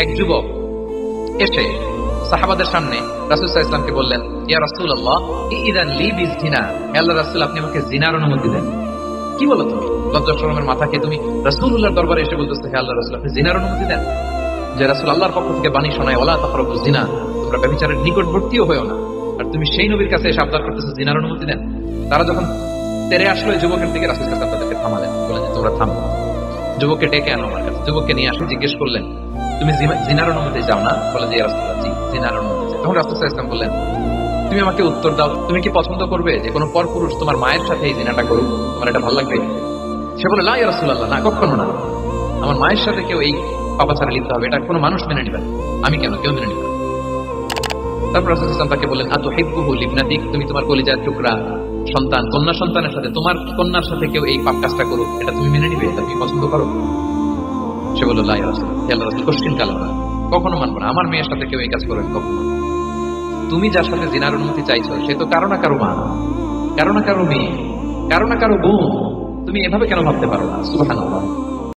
এক যুবক এসে সাহাবাদের সামনে রাসূল সাল্লাল্লাহু আলাইহি ওয়াসাল্লামকে বললেন, ইয়া রাসূলুল্লাহ ইযান লি বিজিনা, হে আল্লাহর রাসূল আপনি আমাকে জিনার অনুমতি দেন। কি বলো তুমি? লজ্জা শরমের মাথাকে তুমি রাসূলুল্লাহর দরবারে এসে বলতেছো হে আল্লাহর রাসূল আপনি জিনার অনুমতি দেন? যে রাসূল আল্লাহর পক্ষ থেকে বাণী শোনায় ওয়ালা তাকরাবুজ জিনা, তোমরা ব্যভিচারের নিকটবর্তীও হয়ো না, আর তুমি সেই নবীর কাছে এসে আবদার করতেছো জিনার অনুমতি দেন। তারা যখন তেরে আসলো যুবকের দিকে, রাসূল সাল্লাল্লাহু আলাইহি ওয়াসাল্লাম তাদেরকে থামালেন, বললেন যে তোমরা থামো। যুবককে ডেকে আনো আমার কাছে। যুবককে নিয়ে আসে, জিজ্ঞেস করলেন তুমি জিনার অনুমতি চাও না? বলে যে ইয়া রাসূলুল্লাহ জি জিনার অনুমতি চাই। তখন রাসূল সাল্লাল্লাহু আলাইহি ওয়াসাল্লাম বললেন তুমি আমাকে উত্তর দাও, তুমি কি পছন্দ করবে যে কোনো পরপুরুষ তোমার মায়ের সাথে এই জিনাটা করুক? তোমার এটা ভালো লাগবে? সে বলে লা ইয়া রাসূলুল্লাহ না, কখনো না, আমার মায়ের সাথে কেউ এই পাপাচারে লিপ্ত হবে এটা কোনো মানুষ মেনে নিবে না। আমি কেন? কেউ মেনে নিবে না। তারপর রাসূল সাল্লাল্লাহু আলাইহি ওয়াসাল্লাম তাকে বললেন আতুহিব্বুহু লিবনাতিক, তুমি তোমার কলিজার টুকরা সন্তান কন্যা সন্তানের সাথে, তোমার কন্যার সাথে কেউ এই পাপ কাজটা করুক, এটা তুমি মেনে নিবে? এটা তুমি পছন্দ করো? সে বলল লা ইয়া রাসূলুল্লাহ, হে আল্লাহর রাসূল কোশ্চিন কাল না, কখনো মানবো না, আমার মেয়ের সাথে কেউ এই কাজ করবে কখনো। তুমি যার সাথে জিনার অনুমতি চাইছো সে তো কারো না কারো মা, কারো না কারো মেয়ে, কারো না কারো বোন, তুমি এভাবে কেন ভাবতে পারো না? সুবহানাল্লাহ।